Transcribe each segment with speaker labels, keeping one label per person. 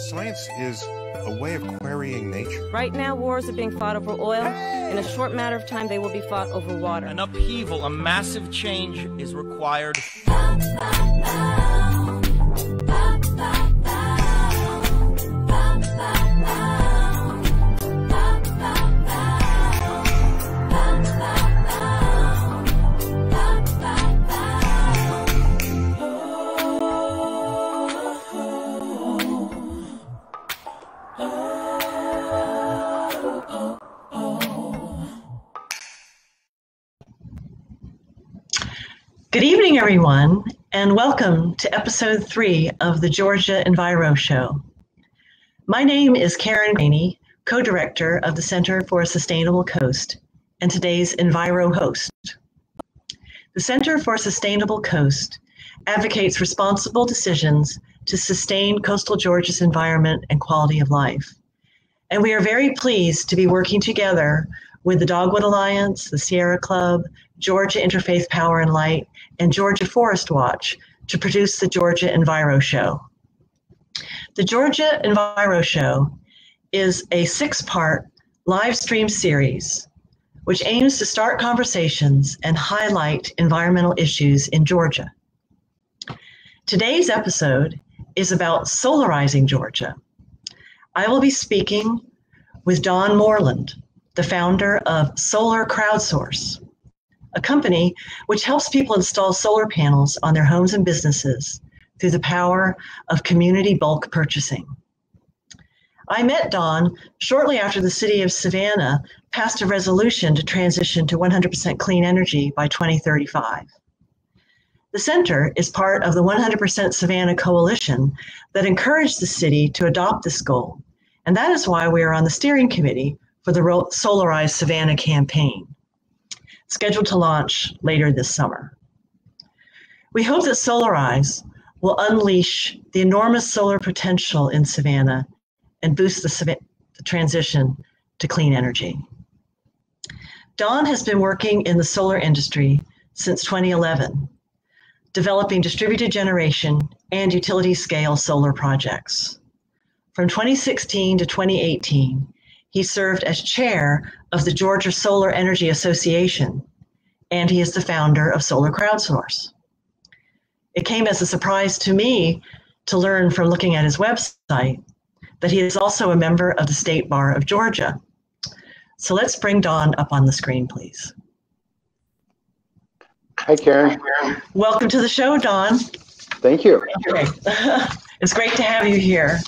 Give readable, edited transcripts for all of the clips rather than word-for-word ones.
Speaker 1: Science is a way of querying nature.
Speaker 2: Right now, wars are being fought over oil. In a short matter of time, they will be fought over water.
Speaker 3: An upheaval, a massive change is required.
Speaker 4: Good evening, everyone, and welcome to episode 3 of the Georgia Enviro Show. My name is Karen Rainey, co-director of the Center for a Sustainable Coast, and today's Enviro host. The Center for a Sustainable Coast advocates responsible decisions to sustain coastal Georgia's environment and quality of life. And we are very pleased to be working together with the Dogwood Alliance, the Sierra Club, Georgia Interfaith Power and Light, and Georgia Forest Watch to produce the Georgia Enviro Show. The Georgia Enviro Show is a 6-part live stream series which aims to start conversations and highlight environmental issues in Georgia. Today's episode is about solarizing Georgia. I will be speaking with Don Moreland, the founder of Crowdsource, a company which helps people install solar panels on their homes and businesses through the power of community bulk purchasing. I met Don shortly after the city of Savannah passed a resolution to transition to 100% clean energy by 2035. The center is part of the 100% Savannah Coalition that encouraged the city to adopt this goal, and that is why we are on the steering committee for the Solarize Savannah campaign, scheduled to launch later this summer. We hope that Solarize will unleash the enormous solar potential in Savannah and boost the transition to clean energy. Don has been working in the solar industry since 2011, developing distributed generation and utility scale solar projects. From 2016 to 2018, he served as chair of the Georgia Solar Energy Association, and he is the founder of Crowdsource. It came as a surprise to me to learn from looking at his website that he is also a member of the State Bar of Georgia. So let's bring Don up on the screen, please.
Speaker 5: Hi, Karen.
Speaker 4: Welcome to the show, Don.
Speaker 5: Thank you.
Speaker 4: Okay. It's great to have you here.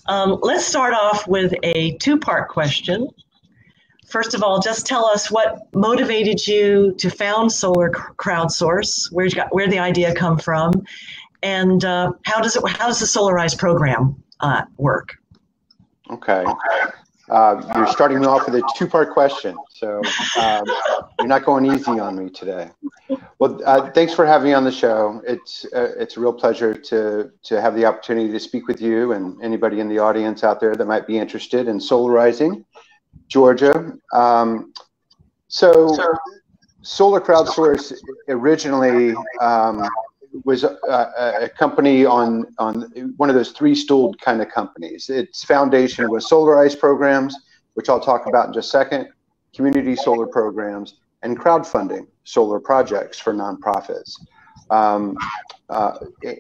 Speaker 4: Let's start off with a 2-part question. First of all, just tell us what motivated you to found Crowdsource. Where the idea come from, and how does the Solarize program work?
Speaker 5: Okay. You're starting me off with a 2-part question, so you're not going easy on me today. Well, thanks for having me on the show. It's a real pleasure to have the opportunity to speak with you and anybody in the audience out there that might be interested in solarizing Georgia. So Solar Crowdsource originally was a company on one of those 3-stooled kind of companies. Its foundation was solarize programs, which I'll talk about in just a second, community solar programs, and crowdfunding solar projects for nonprofits.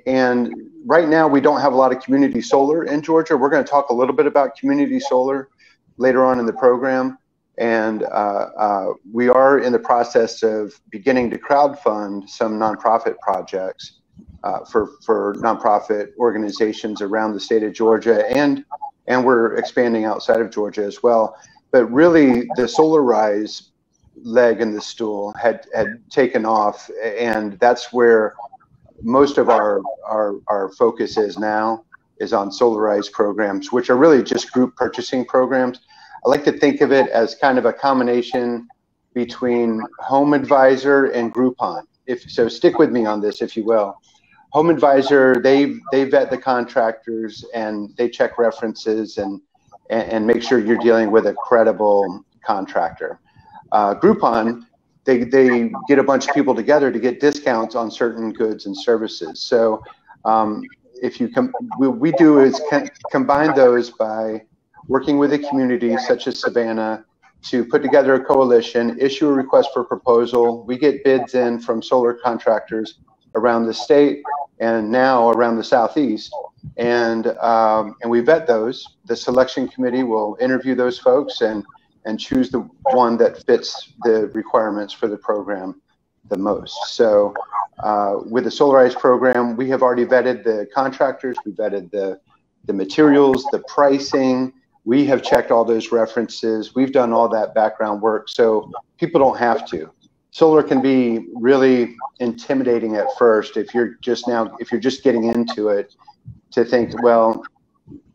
Speaker 5: And right now we don't have a lot of community solar in Georgia. We're going to talk a little bit about community solar later on in the program. And we are in the process of beginning to crowdfund some nonprofit projects for nonprofit organizations around the state of Georgia, and we're expanding outside of Georgia as well. But really, the Solarize leg in the stool had taken off, and that's where most of our focus is now, is on Solarize programs, which are really just group purchasing programs. I like to think of it as kind of a combination between Home Advisor and Groupon. So stick with me on this, if you will. Home Advisor, they vet the contractors and they check references and make sure you're dealing with a credible contractor. Groupon, they get a bunch of people together to get discounts on certain goods and services. So if you we do is combine those by working with a community such as Savannah to put together a coalition, issue a request for proposal. We get bids in from solar contractors around the state and now around the Southeast, and we vet those. The selection committee will interview those folks and choose the one that fits the requirements for the program the most. So with the solarize program, we have already vetted the contractors, we vetted the materials, the pricing. We have checked all those references. We've done all that background work, so people don't have to. Solar can be really intimidating at first if you're just getting into it, to think, well,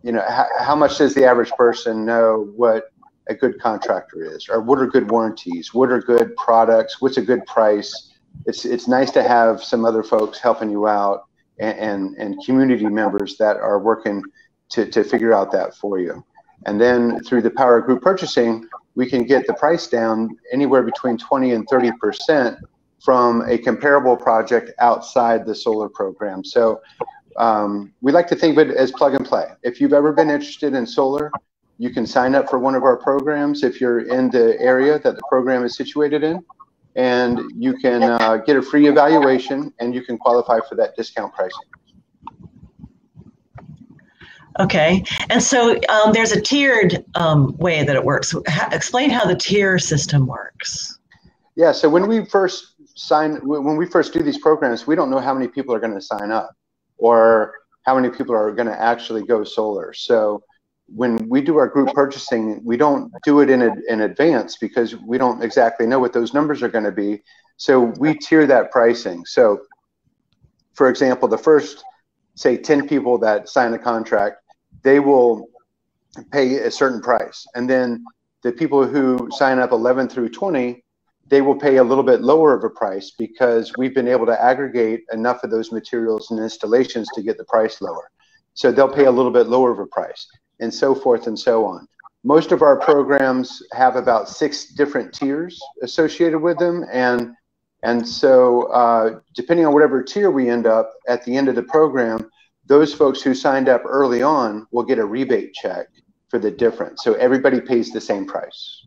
Speaker 5: you know, how much does the average person know what a good contractor is, or what are good warranties, what are good products, what's a good price. It's nice to have some other folks helping you out, and community members that are working to figure out that for you. And then through the power of group purchasing, we can get the price down anywhere between 20 and 30% from a comparable project outside the solar program. So we like to think of it as plug and play. If you've ever been interested in solar, you can sign up for one of our programs if you're in the area that the program is situated in, and you can get a free evaluation, and you can qualify for that discount pricing.
Speaker 4: Okay, and so there's a tiered way that it works. Explain how the tier system works.
Speaker 5: Yeah, so when we first do these programs, we don't know how many people are going to sign up or how many people are going to actually go solar. So when we do our group purchasing, we don't do it in advance because we don't exactly know what those numbers are going to be. So we tier that pricing. So for example, the first, say, 10 people that sign a contract, they will pay a certain price. And then the people who sign up 11 through 20, they will pay a little bit lower of a price because we've been able to aggregate enough of those materials and installations to get the price lower. So they'll pay a little bit lower of a price, and so forth and so on. Most of our programs have about 6 different tiers associated with them. And so depending on whatever tier we end up at the end of the program, those folks who signed up early on will get a rebate check for the difference. So everybody pays the same price.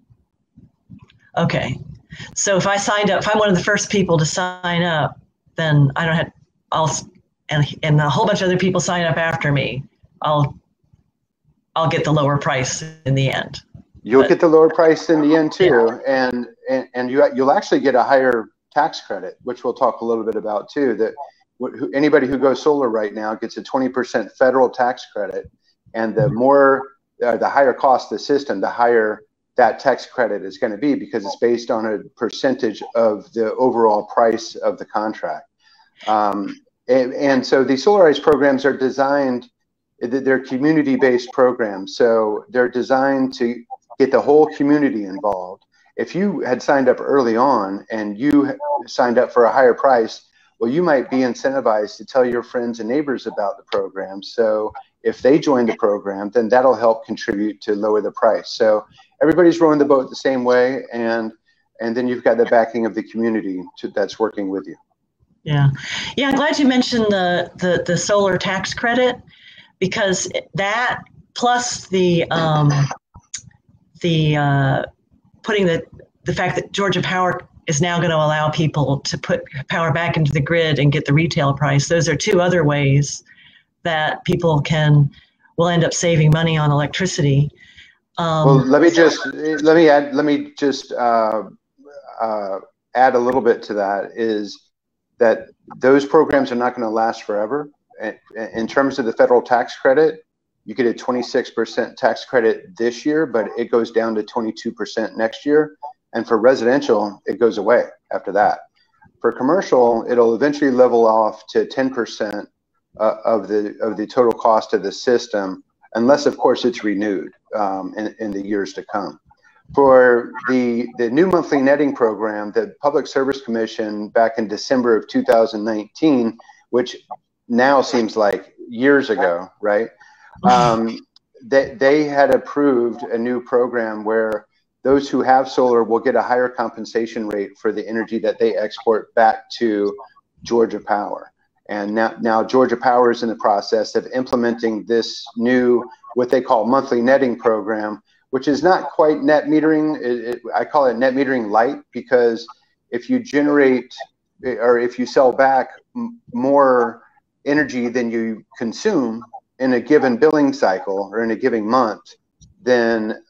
Speaker 4: Okay. So if I signed up, if I'm one of the first people to sign up, then I don't have, and a whole bunch of other people sign up after me, I'll get the lower price in the end.
Speaker 5: You'll get the lower price in the end too. Yeah. And you'll actually get a higher tax credit, which we'll talk a little bit about too, that anybody who goes solar right now gets a 20% federal tax credit, and the higher cost of the system, the higher that tax credit is going to be, because it's based on a percentage of the overall price of the contract. And so the solarized programs are designed, they're community-based programs, so they're designed to get the whole community involved. If you had signed up early on and you signed up for a higher price, well, you might be incentivized to tell your friends and neighbors about the program. So if they join the program, then that'll help contribute to lower the price. So everybody's rowing the boat the same way, and then you've got the backing of the community that's working with you. Yeah,
Speaker 4: I'm glad you mentioned the solar tax credit, because that plus the putting the fact that Georgia Power is now going to allow people to put power back into the grid and get the retail price. Those are 2 other ways that people will end up saving money on electricity.
Speaker 5: Well, let me just add a little bit to that, is that those programs are not going to last forever. In terms of the federal tax credit, you get a 26% tax credit this year, but it goes down to 22% next year. And for residential, it goes away after that. For commercial, it'll eventually level off to 10% of the total cost of the system, unless, of course, it's renewed in the years to come. For the new monthly netting program, the Public Service Commission back in December of 2019, which now seems like years ago, right? They had approved a new program where those who have solar will get a higher compensation rate for the energy that they export back to Georgia Power. And now Georgia Power is in the process of implementing this new, what they call monthly netting program, which is not quite net metering. I call it net metering light, because if you generate or if you sell back more energy than you consume in a given billing cycle or in a given month, then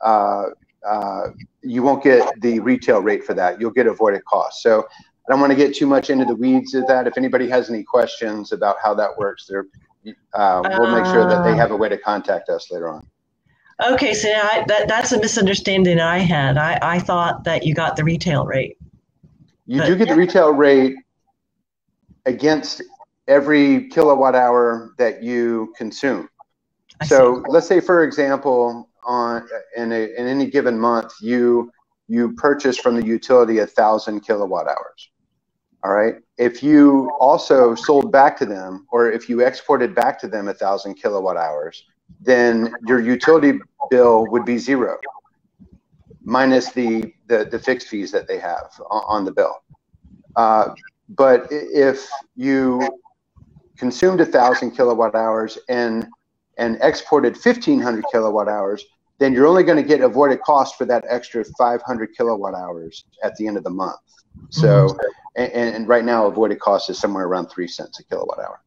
Speaker 5: you won't get the retail rate for that. You'll get avoided costs. So I don't want to get too much into the weeds of that. If anybody has any questions about how that works, we'll make sure that they have a way to contact us later on.
Speaker 4: Okay, so that's a misunderstanding I had. I thought that you got the retail rate.
Speaker 5: You do get the retail rate against every kilowatt hour that you consume. So let's say, for example, in any given month, you purchase from the utility 1,000 kilowatt hours. All right. If you also sold back to them, or if you exported back to them 1,000 kilowatt hours, then your utility bill would be zero, minus the fixed fees that they have on the bill. But if you consumed 1,000 kilowatt hours and exported 1,500 kilowatt hours, then you're only going to get avoided cost for that extra 500 kilowatt hours at the end of the month. So, and right now avoided cost is somewhere around 3 cents a kilowatt hour.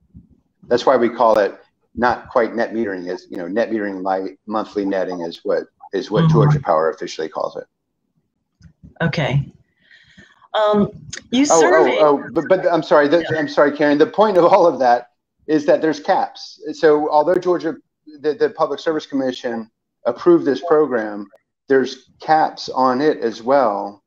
Speaker 5: That's why we call it not quite net metering. Is net metering light, monthly netting is what Georgia Power officially calls it.
Speaker 4: Okay. You surveyed.
Speaker 5: But I'm sorry. I'm sorry, Karen. The point of all of that is that there's caps. So although Georgia, the Public Service Commission approved this program, there's caps on it as well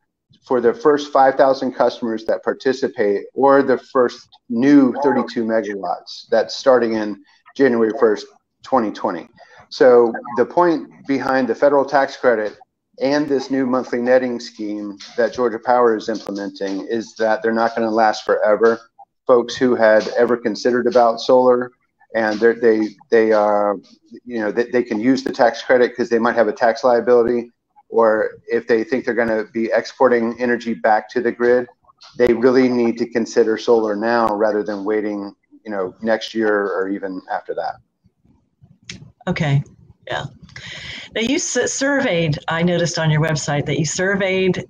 Speaker 5: for the first 5,000 customers that participate, or the first new 32 megawatts that's starting in January 1st, 2020. So the point behind the federal tax credit and this new monthly netting scheme that Georgia Power is implementing is that they're not going to last forever. Folks who had ever considered about solar, and they can use the tax credit because they might have a tax liability, or if they think they're going to be exporting energy back to the grid, they really need to consider solar now rather than waiting, next year or even after that.
Speaker 4: Okay. Yeah. Now you surveyed, I noticed on your website that you surveyed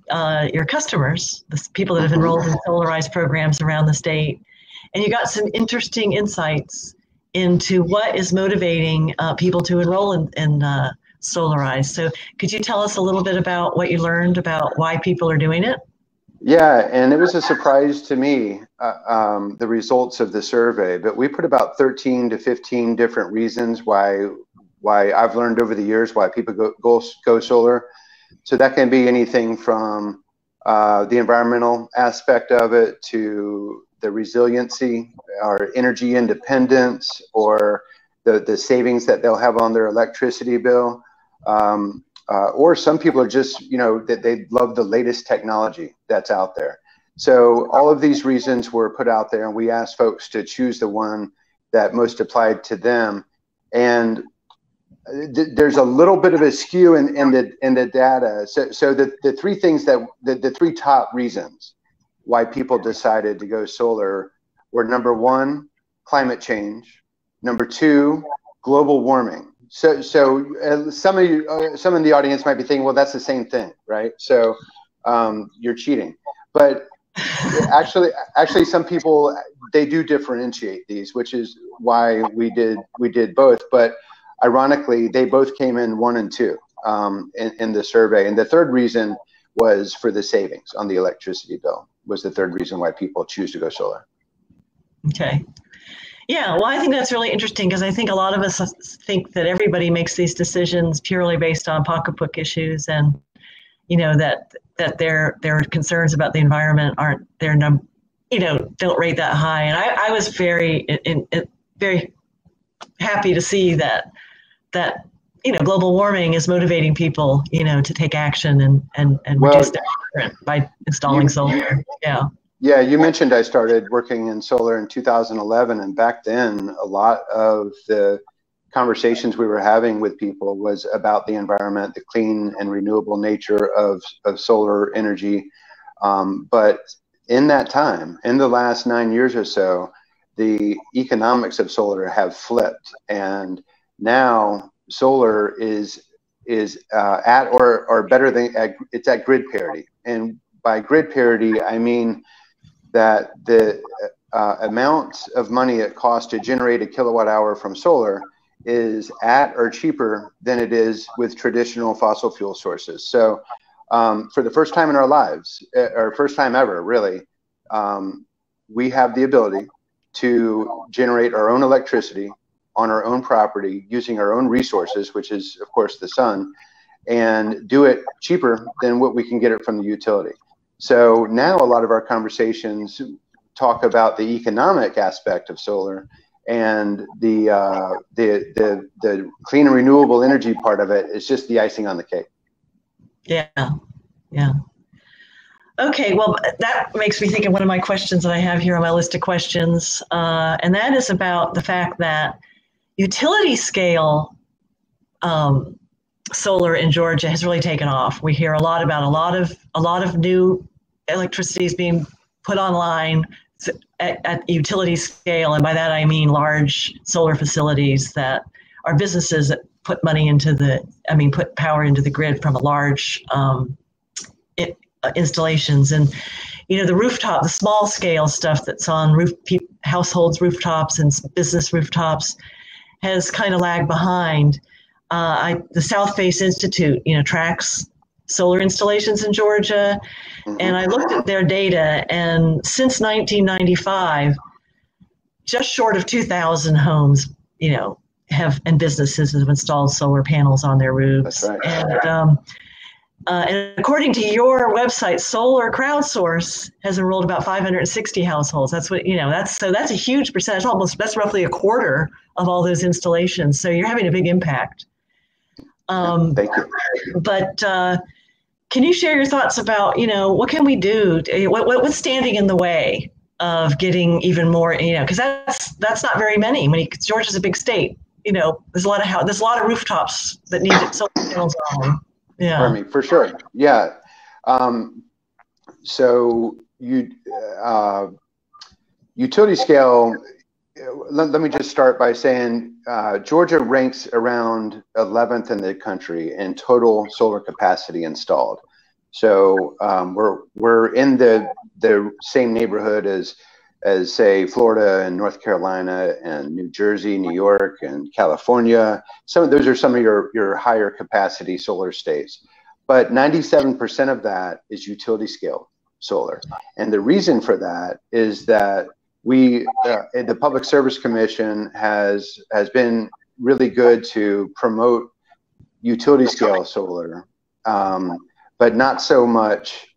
Speaker 4: your customers, the people that have enrolled in solarize programs around the state, and you got some interesting insights into what is motivating people to enroll in solarize. So could you tell us a little bit about what you learned about why people are doing it?
Speaker 5: Yeah, and it was a surprise to me, the results of the survey, but we put about 13 to 15 different reasons why I've learned over the years why people go solar. So that can be anything from the environmental aspect of it to the resiliency or energy independence, or the savings that they'll have on their electricity bill. Or some people are just, that they love the latest technology that's out there. So all of these reasons were put out there, and we asked folks to choose the one that most applied to them. And there's a little bit of a skew in the data. So the three things the three top reasons why people decided to go solar were: number one, climate change; number two, global warming. So some in the audience might be thinking, well, that's the same thing, right? So you're cheating. But actually, some people, they do differentiate these, which is why we did both. But ironically, they both came in 1 and 2 in the survey. And the third reason was for the savings on the electricity bill, was the third reason why people choose to go solar.
Speaker 4: Okay. Yeah, well, I think that's really interesting, because I think a lot of us think that everybody makes these decisions purely based on pocketbook issues, and that their concerns about the environment aren't don't rate that high. And I was very happy to see that global warming is motivating people to take action and reduce their footprint by installing solar.
Speaker 5: Yeah, you mentioned I started working in solar in 2011, and back then a lot of the conversations we were having with people was about the environment, the clean and renewable nature of solar energy. But in that time, in the last 9 years or so, the economics of solar have flipped, and now solar is at or better than it's at grid parity. And by grid parity, I mean that the amount of money it costs to generate a kilowatt hour from solar is at or cheaper than it is with traditional fossil fuel sources. So for the first time in our lives, or first time ever, really, we have the ability to generate our own electricity on our own property using our own resources, which is, of course, the sun, and do it cheaper than what we can get it from the utility. So now a lot of our conversations talk about the economic aspect of solar, and the clean and renewable energy part of it is just the icing on the cake.
Speaker 4: Yeah, yeah. Okay, well, that makes me think of one of my questions that I have here on my list of questions, and that is about the fact that utility scale solar in Georgia has really taken off. We hear a lot about a lot of new electricity is being put online at utility scale, and by that I mean large solar facilities that are businesses that put money into put power into the grid from a large installations. And the small scale stuff that's on households rooftops and business rooftops has kind of lagged behind. The South Face Institute tracks solar installations in Georgia, and I looked at their data, and since 1995, just short of 2,000 homes and businesses have installed solar panels on their roofs.
Speaker 5: That's right.
Speaker 4: And according to your website, Solar Crowdsource has enrolled about 560 households. That's what that's a huge percentage. That's roughly a quarter of all those installations. So you're having a big impact.
Speaker 5: Thank you.
Speaker 4: But can you share your thoughts about what can we do? What's standing in the way of getting even more? Because that's not very many. Georgia's a big state. There's a lot of rooftops that need solar panels on. Yeah.
Speaker 5: Pardon me, for sure. Yeah. So utility scale. Let me just start by saying Georgia ranks around 11th in the country in total solar capacity installed. So we're in the same neighborhood as say Florida and North Carolina and New Jersey, New York, and California. Those are some of your higher capacity solar states. But 97% of that is utility scale solar. And the reason for that is that the Public Service Commission has been really good to promote utility scale solar, but not so much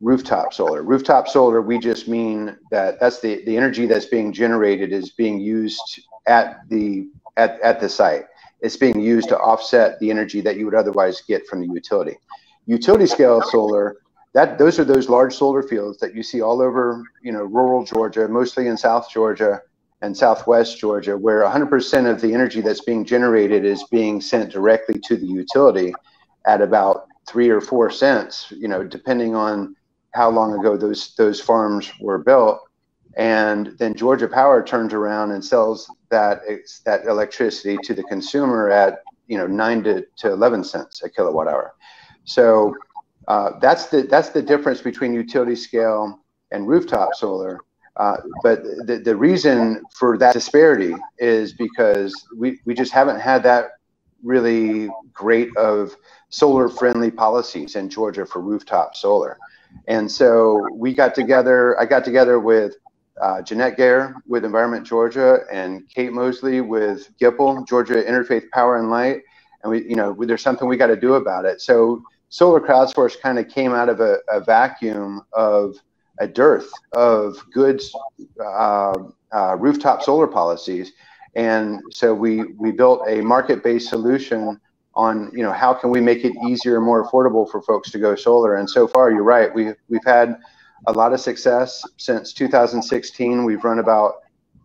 Speaker 5: rooftop solar. Rooftop solar, we just mean that's the energy that's being generated is being used at the site. It's being used to offset the energy that you would otherwise get from the utility. Utility scale solar, those are those large solar fields that you see all over rural Georgia, mostly in South Georgia and Southwest Georgia, where 100% of the energy that's being generated is being sent directly to the utility at about 3 or 4 cents, depending on how long ago those farms were built. And then Georgia Power turns around and sells that electricity to the consumer at 9 to 11 cents a kilowatt hour. So that's the difference between utility scale and rooftop solar. But the reason for that disparity is because we just haven't had that really great of solar friendly policies in Georgia for rooftop solar. And so I got together with Jeanette Gare with Environment Georgia and Kate Mosley with GIPL, Georgia Interfaith Power and Light. And there's something we got to do about it. So Solar Crowdsource kind of came out of a vacuum of a dearth of good rooftop solar policies. And so we built a market-based solution on how can we make it easier and more affordable for folks to go solar. And so far, you're right, we've had a lot of success since 2016. We've run about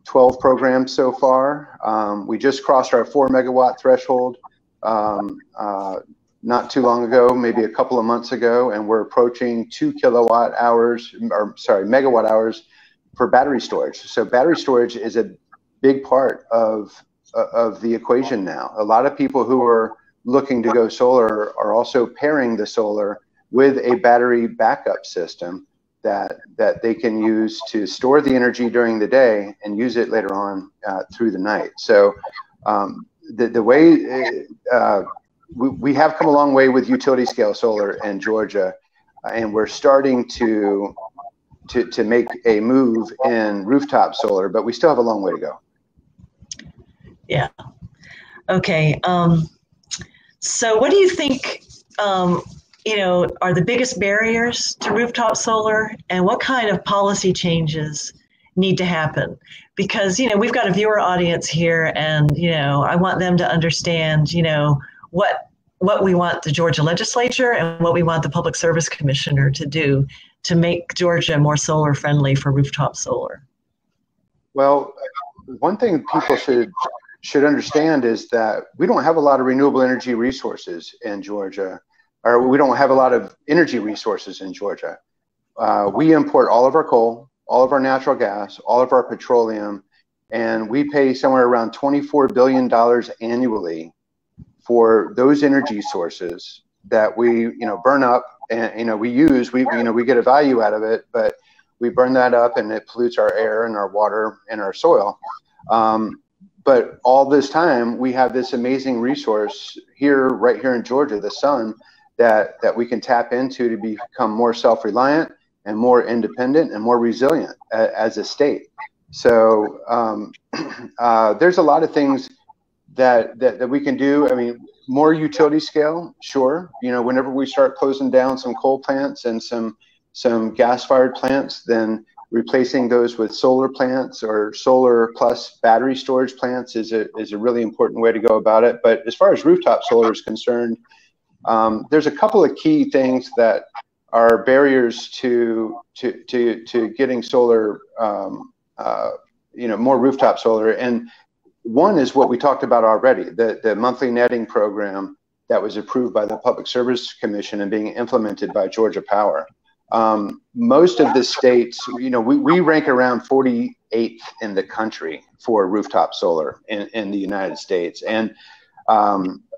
Speaker 5: 12 programs so far. We just crossed our 4 megawatt threshold not too long ago, maybe a couple of months ago, and we're approaching megawatt hours battery storage. So battery storage is a big part of the equation now. A lot of people who are looking to go solar are also pairing the solar with a battery backup system that they can use to store the energy during the day and use it later on through the night. So the way we have come a long way with utility scale solar in Georgia, and we're starting to make a move in rooftop solar, but we still have a long way to go.
Speaker 4: Yeah. Okay. So what do you think, are the biggest barriers to rooftop solar, and what kind of policy changes need to happen? Because, we've got a viewer audience here, and, I want them to understand, what we want the Georgia legislature and what we want the Public Service Commissioner to do to make Georgia more solar friendly for rooftop solar.
Speaker 5: Well, one thing people should understand is that we don't have a lot of renewable energy resources in Georgia, or we don't have a lot of energy resources in Georgia. We import all of our coal, all of our natural gas, all of our petroleum, and we pay somewhere around $24 billion annually for those energy sources that we burn up and we use. We get a value out of it, but we burn that up and it pollutes our air and our water and our soil. But all this time we have this amazing resource right here in Georgia, the sun, that we can tap into to become more self-reliant and more independent and more resilient as a state. So there's a lot of things that we can do. I mean, more utility scale, sure. Whenever we start closing down some coal plants and some gas-fired plants, then replacing those with solar plants or solar plus battery storage plants is a really important way to go about it. But as far as rooftop solar is concerned, there's a couple of key things that are barriers to getting solar, more rooftop solar. And one is what we talked about already, the monthly netting program that was approved by the Public Service Commission and being implemented by Georgia Power. Most of the states, we rank around 48th in the country for rooftop solar in the United States. And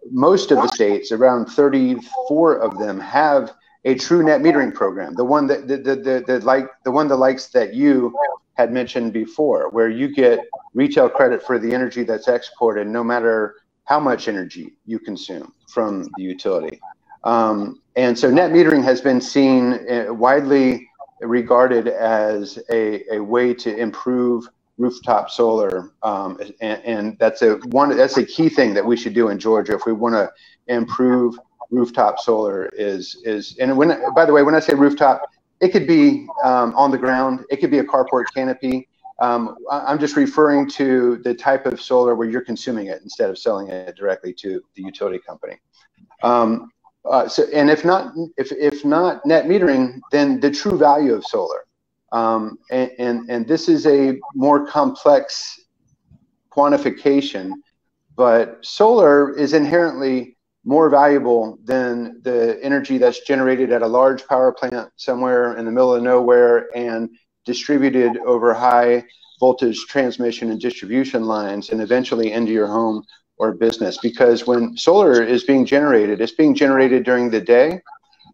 Speaker 5: most of the states, around 34 of them, have a true net metering program. The one the likes that you had mentioned before, where you get retail credit for the energy that's exported, no matter how much energy you consume from the utility. And so net metering has been seen, widely regarded as a way to improve rooftop solar, and that's a key thing that we should do in Georgia if we want to improve rooftop solar. And by the way, when I say rooftop, it could be on the ground, it could be a carport canopy. I'm just referring to the type of solar where you're consuming it instead of selling it directly to the utility company. And if not net metering, then the true value of solar. And this is a more complex quantification, but solar is inherently more valuable than the energy that's generated at a large power plant somewhere in the middle of nowhere and distributed over high voltage transmission and distribution lines and eventually into your home or business. Because when solar is being generated, it's being generated during the day,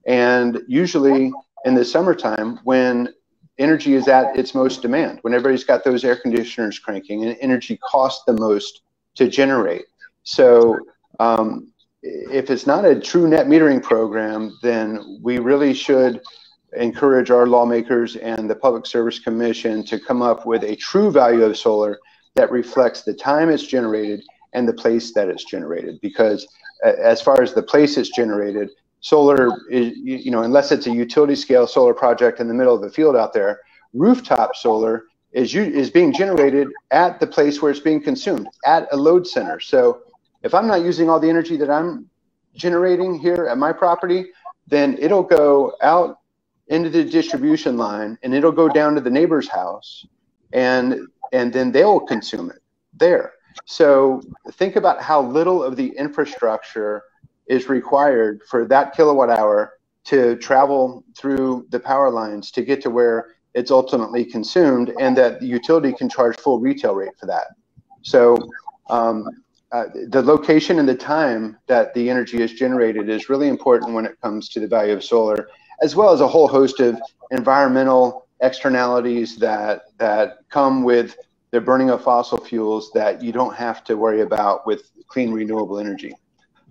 Speaker 5: and usually in the summertime when energy is at its most demand, when everybody's got those air conditioners cranking and energy costs the most to generate. So if it's not a true net metering program, then we really should encourage our lawmakers and the Public Service Commission to come up with a true value of solar that reflects the time it's generated and the place that it's generated. Because as far as the place it's generated, solar is, unless it's a utility scale solar project in the middle of the field out there, rooftop solar is being generated at the place where it's being consumed, at a load center. So if I'm not using all the energy that I'm generating here at my property, then it'll go out into the distribution line and it'll go down to the neighbor's house, and then they'll consume it there. So think about how little of the infrastructure is required for that kilowatt hour to travel through the power lines to get to where it's ultimately consumed, and that the utility can charge full retail rate for that. So the location and the time that the energy is generated is really important when it comes to the value of solar, as well as a whole host of environmental externalities that come with the burning of fossil fuels that you don't have to worry about with clean renewable energy.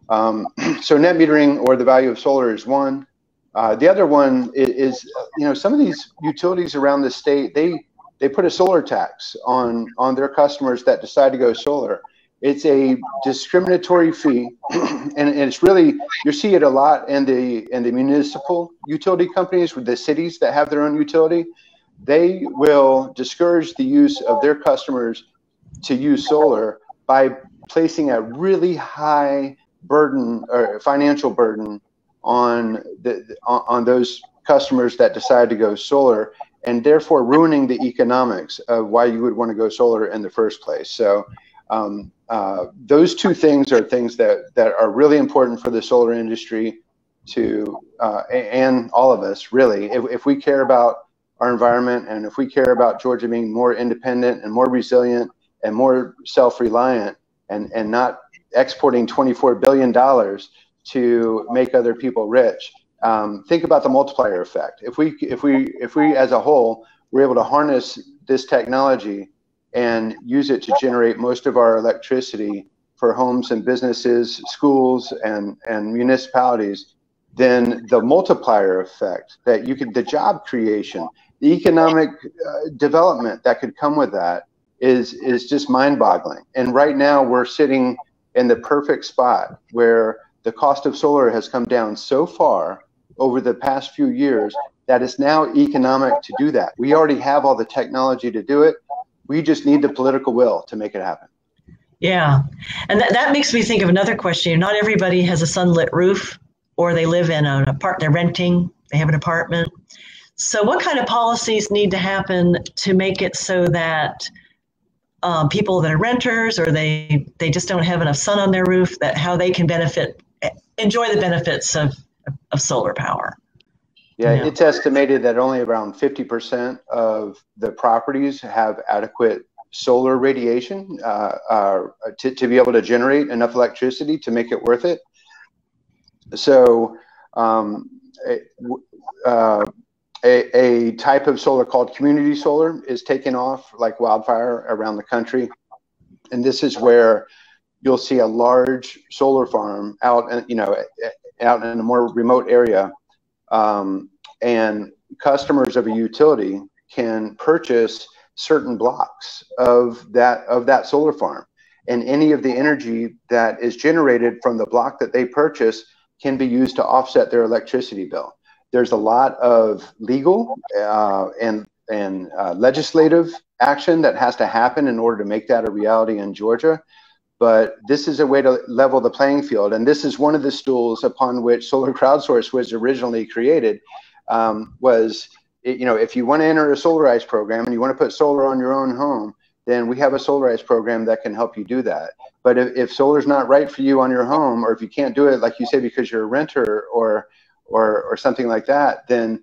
Speaker 5: So net metering, or the value of solar, is one. The other one is, some of these utilities around the state, they put a solar tax on their customers that decide to go solar. It's a discriminatory fee, and it's really, you see it a lot in the municipal utility companies with the cities that have their own utility. They will discourage the use of their customers to use solar by placing a really high burden, or financial burden, on those customers that decide to go solar, and therefore ruining the economics of why you would want to go solar in the first place. So those two things are things that are really important for the solar industry to, and all of us, really. If we care about our environment, and if we care about Georgia being more independent and more resilient and more self-reliant, and not exporting $24 billion to make other people rich, think about the multiplier effect. If we as a whole were able to harness this technology and use it to generate most of our electricity for homes and businesses, schools, and municipalities, then the multiplier effect that the job creation, the economic development that could come with that is just mind-boggling. And right now we're sitting in the perfect spot where the cost of solar has come down so far over the past few years that it's now economic to do that. We already have all the technology to do it. We just need the political will to make it happen.
Speaker 4: Yeah, and that makes me think of another question. Not everybody has a sunlit roof, or they live in an apartment, they're renting, they have an apartment. So what kind of policies need to happen to make it so that people that are renters, or they just don't have enough sun on their roof, that how they can enjoy the benefits of solar power?
Speaker 5: Yeah, it's estimated that only around 50% of the properties have adequate solar radiation to be able to generate enough electricity to make it worth it. So a type of solar called community solar is taking off like wildfire around the country. And this is where you'll see a large solar farm out in a more remote area. And customers of a utility can purchase certain blocks of that solar farm, and any of the energy that is generated from the block that they purchase can be used to offset their electricity bill. There's a lot of legal and legislative action that has to happen in order to make that a reality in Georgia. But this is a way to level the playing field, and this is one of the stools upon which Solar Crowdsource was originally created. If you want to enter a solarize program and you want to put solar on your own home, then we have a solarize program that can help you do that. But if solar's not right for you on your home, or if you can't do it, like you say, because you're a renter or something like that, then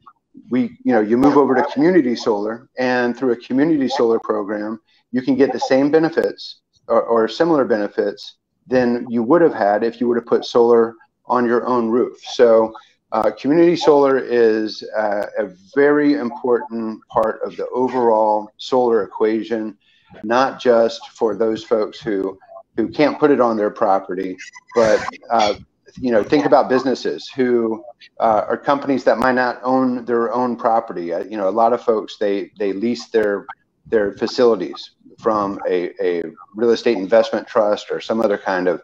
Speaker 5: you move over to community solar, and through a community solar program, you can get the same benefits or similar benefits than you would have had if you were to put solar on your own roof. So community solar is a very important part of the overall solar equation, not just for those folks who can't put it on their property, but think about businesses who are companies that might not own their own property. A lot of folks, they lease their facilities from a real estate investment trust or some other kind of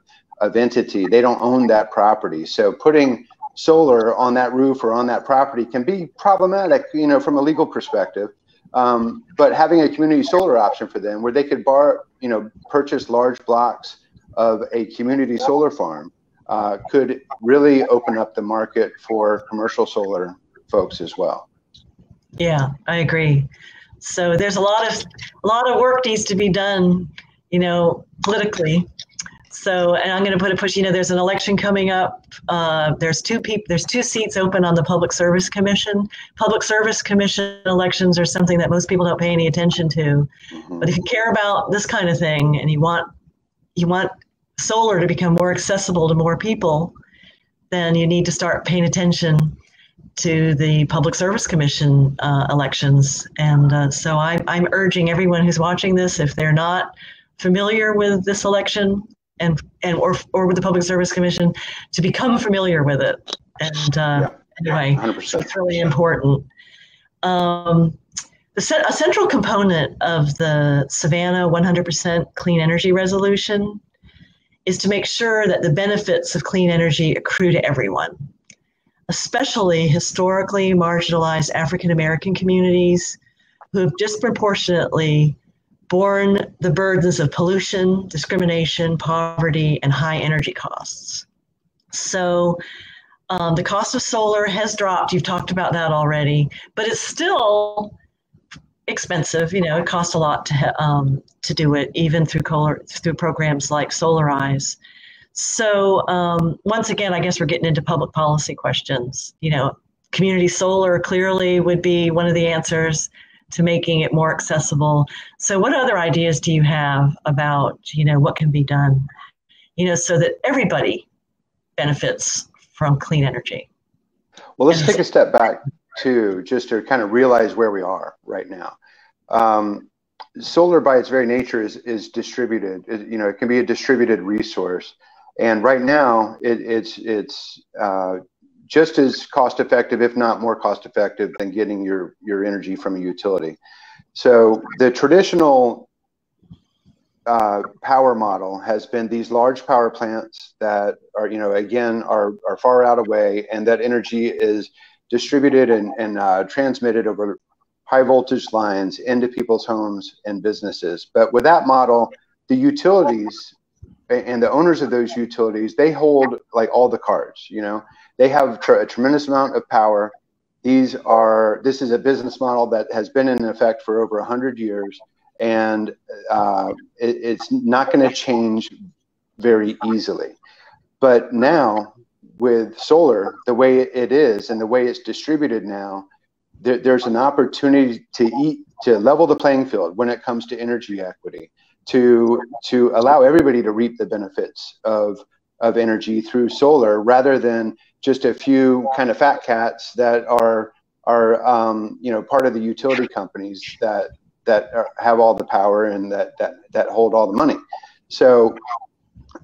Speaker 5: entity. They don't own that property. So putting solar on that roof or on that property can be problematic, from a legal perspective. But having a community solar option for them, where they could purchase large blocks of a community solar farm, could really open up the market for commercial solar folks as well.
Speaker 4: Yeah, I agree. So there's a lot of work needs to be done, politically, So, and I'm going to put a push. There's an election coming up. There's two seats open on the Public Service Commission. Public Service Commission elections are something that most people don't pay any attention to. But if you care about this kind of thing and you want solar to become more accessible to more people, then you need to start paying attention to the Public Service Commission elections. And so I'm urging everyone who's watching this, if they're not familiar with this election or with the Public Service Commission, to become familiar with it. And anyway, 100%. So it's really important. A central component of the Savannah 100% Clean Energy Resolution is to make sure that the benefits of clean energy accrue to everyone, especially historically marginalized African American communities who have disproportionately borne the burdens of pollution, discrimination, poverty, and high energy costs. So the cost of solar has dropped. You've talked about that already, but it's still expensive. It costs a lot to do it, even through programs like Solarize. So once again, I guess we're getting into public policy questions. Community solar clearly would be one of the answers to making it more accessible. So what other ideas do you have about, what can be done, so that everybody benefits from clean energy?
Speaker 5: Well, let's take a step back too, just to kind of realize where we are right now. Solar by its very nature is distributed. It can be a distributed resource. And right now it's just as cost effective, if not more cost effective, than getting your energy from a utility. So the traditional power model has been these large power plants that are, again, are far out away, and that energy is distributed and transmitted over high voltage lines into people's homes and businesses. But with that model, the utilities and the owners of those utilities, they hold like all the cards. They have a tremendous amount of power. This is a business model that has been in effect for over 100 years, and it's not going to change very easily. But now with solar, the way it is and the way it's distributed now, there's an opportunity to level the playing field when it comes to energy equity, to allow everybody to reap the benefits of energy through solar, rather than just a few kind of fat cats that are part of the utility companies that have all the power and that hold all the money. So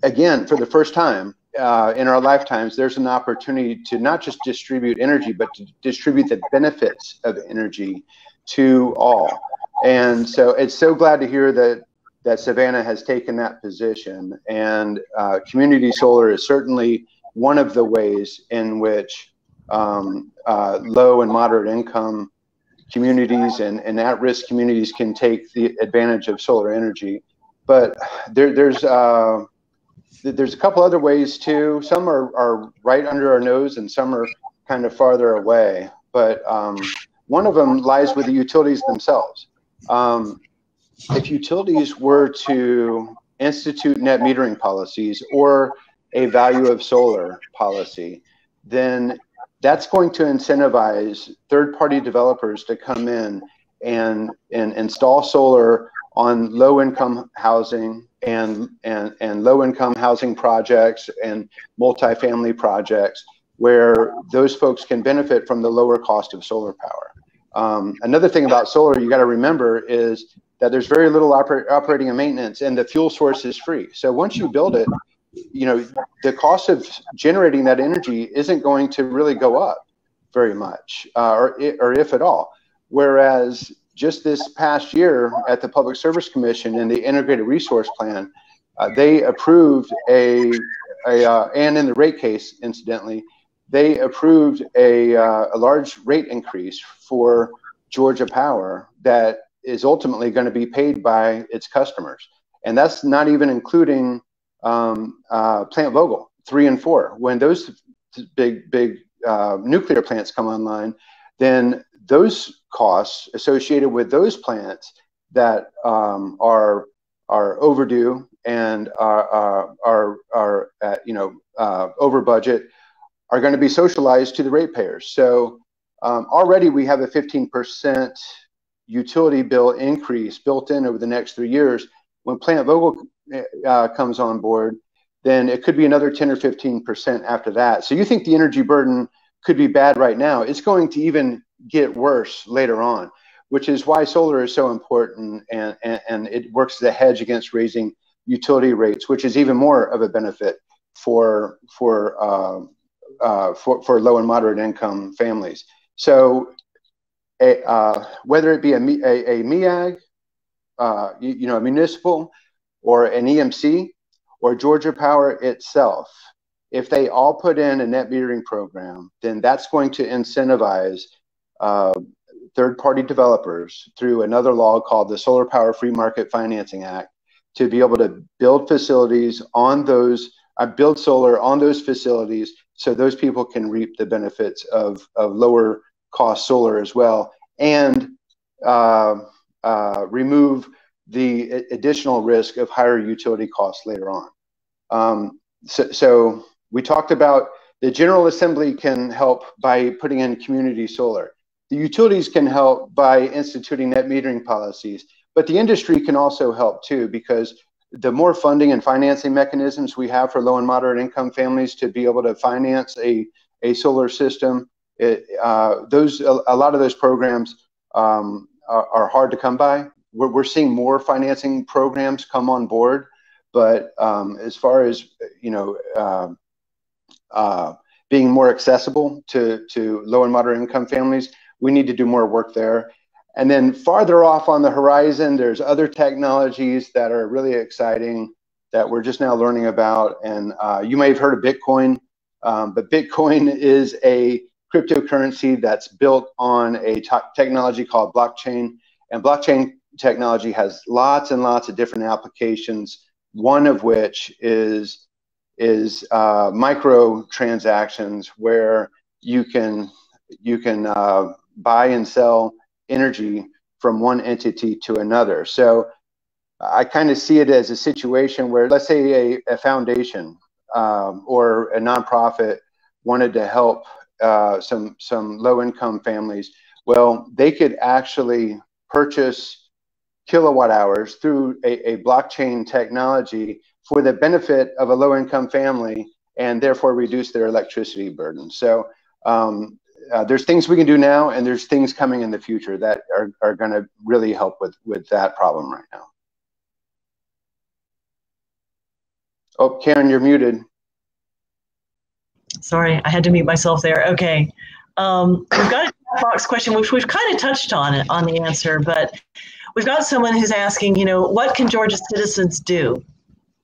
Speaker 5: again, for the first time in our lifetimes, there's an opportunity to not just distribute energy, but to distribute the benefits of energy to all. And so it's so glad to hear that Savannah has taken that position, and community solar is certainly one of the ways in which low and moderate income communities and at-risk communities can take the advantage of solar energy. But there's a couple other ways too. Some are right under our nose, and some are kind of farther away. But one of them lies with the utilities themselves. If utilities were to institute net metering policies or a value of solar policy, then that's going to incentivize third-party developers to come in and install solar on low-income housing and low-income housing projects and multifamily projects, where those folks can benefit from the lower cost of solar power. Another thing about solar you got to remember is that there's very little operating and maintenance, and the fuel source is free. So once you build it, the cost of generating that energy isn't going to really go up very much, or if at all. Whereas just this past year at the Public Service Commission and the Integrated Resource Plan, they approved and in the rate case, incidentally, they approved a large rate increase for Georgia Power that is ultimately going to be paid by its customers. And that's not even including Plant Vogtle 3 and 4. When those big nuclear plants come online, then those costs associated with those plants that are overdue and are over budget are going to be socialized to the ratepayers. So already we have a 15% utility bill increase built in over the next 3 years. When Plant Vogtle comes on board, then it could be another 10 or 15% after that. So you think the energy burden could be bad right now. It's going to even get worse later on, which is why solar is so important, and it works as a hedge against raising utility rates, which is even more of a benefit for low and moderate income families. So whether it be a MEAG, a municipal, or an EMC, or Georgia Power itself, if they all put in a net metering program, then that's going to incentivize third-party developers through another law called the Solar Power Free Market Financing Act to be able to build facilities on those, build solar on those facilities, so those people can reap the benefits of lower cost solar as well, and remove the additional risk of higher utility costs later on. So we talked about the General Assembly can help by putting in community solar. The utilities can help by instituting net metering policies, but the industry can also help too, because the more funding and financing mechanisms we have for low and moderate income families to be able to finance a solar system, a lot of those programs are hard to come by. We're seeing more financing programs come on board, but as far as being more accessible to low and moderate income families, we need to do more work there. And then farther off on the horizon, there's other technologies that are really exciting that we're just now learning about. And you may have heard of Bitcoin, but Bitcoin is a cryptocurrency that's built on a technology called blockchain. And blockchain technology has lots and lots of different applications, one of which is micro transactions, where you can buy and sell energy from one entity to another. So I kind of see it as a situation where, let's say a foundation or a nonprofit wanted to help some low-income families. Well, they could actually purchase kilowatt hours through a blockchain technology for the benefit of a low-income family, and therefore reduce their electricity burden. So there's things we can do now, and there's things coming in the future that are going to really help with that problem right now. Oh, Karen, you're muted.
Speaker 4: Sorry, I had to mute myself there. Okay. We've got a chat box question, which we've kind of touched on it on the answer, but we've got someone who's asking, what can Georgia citizens do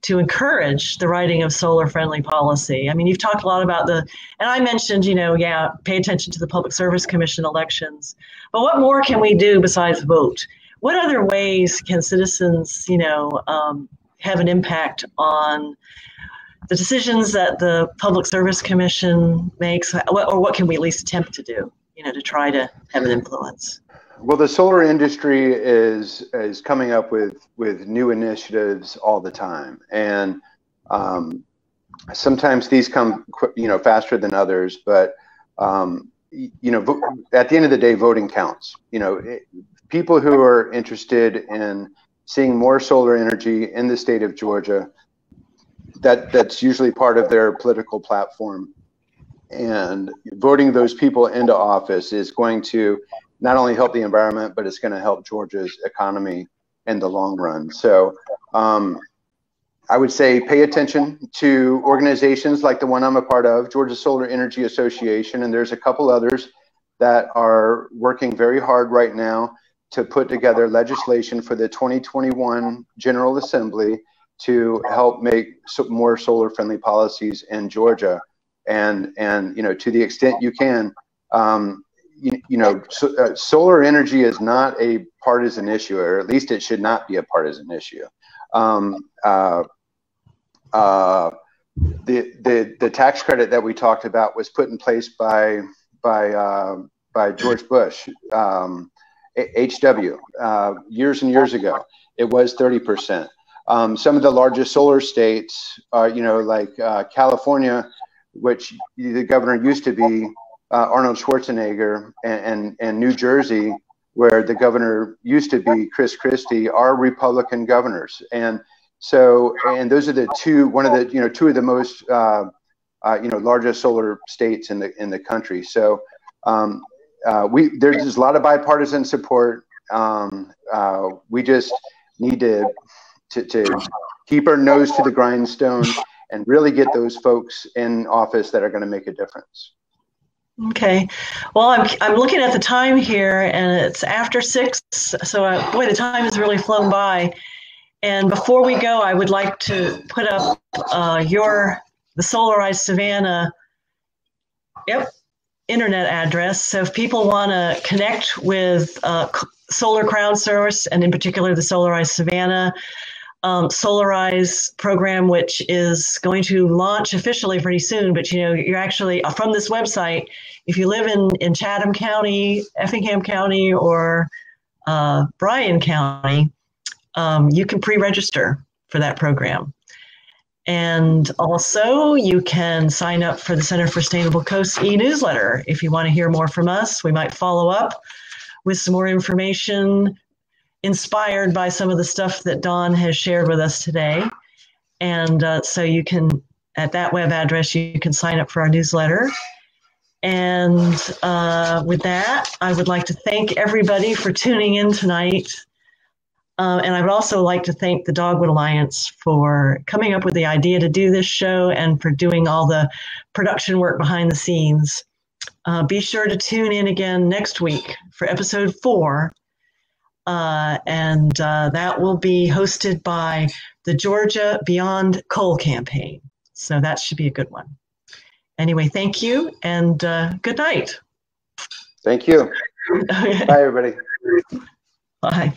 Speaker 4: to encourage the writing of solar-friendly policy? I mean, you've talked a lot about and I mentioned, pay attention to the Public Service Commission elections, but what more can we do besides vote? What other ways can citizens, have an impact on the decisions that the Public Service Commission makes, or what can we at least attempt to do, to try to have an influence?
Speaker 5: Well, the solar industry is coming up with new initiatives all the time, and sometimes these come faster than others. But at the end of the day, voting counts. People who are interested in seeing more solar energy in the state of Georgia, that's usually part of their political platform, and voting those people into office is going to not only help the environment, but it's going to help Georgia's economy in the long run. So I would say pay attention to organizations like the one I'm a part of, Georgia Solar Energy Association, and there's a couple others that are working very hard right now to put together legislation for the 2021 General Assembly to help make more solar-friendly policies in Georgia. And to the extent you can, solar energy is not a partisan issue, or at least it should not be a partisan issue. The tax credit that we talked about was put in place by George Bush, HW, years and years ago. It was 30%. Some of the largest solar states are, like California, which the governor used to be Arnold Schwarzenegger, and New Jersey, where the governor used to be Chris Christie, are Republican governors. And so, and those are the two of the most, largest solar states in the country. So there's a lot of bipartisan support. We just need to keep our nose to the grindstone and really get those folks in office that are going to make a difference.
Speaker 4: Okay. Well, I'm looking at the time here, and it's after 6. So, boy, the time has really flown by. And before we go, I would like to put up the Solarize Savannah internet address. So if people want to connect with Solar Crowdsource, and in particular the Solarize Savannah Solarize program, which is going to launch officially pretty soon, but you're actually from this website. If you live in Chatham County, Effingham County, or Bryan County, you can pre-register for that program. And also you can sign up for the Center for Sustainable Coasts e-newsletter. If you want to hear more from us, we might follow up with some more information inspired by some of the stuff that Dawn has shared with us today. And so you can, at that web address, you can sign up for our newsletter. And with that, I would like to thank everybody for tuning in tonight. And I would also like to thank the Dogwood Alliance for coming up with the idea to do this show and for doing all the production work behind the scenes. Be sure to tune in again next week for episode 4. And that will be hosted by the Georgia Beyond Coal campaign. So that should be a good one. Anyway, thank you, and good night.
Speaker 5: Thank you. Bye, everybody.
Speaker 4: Bye.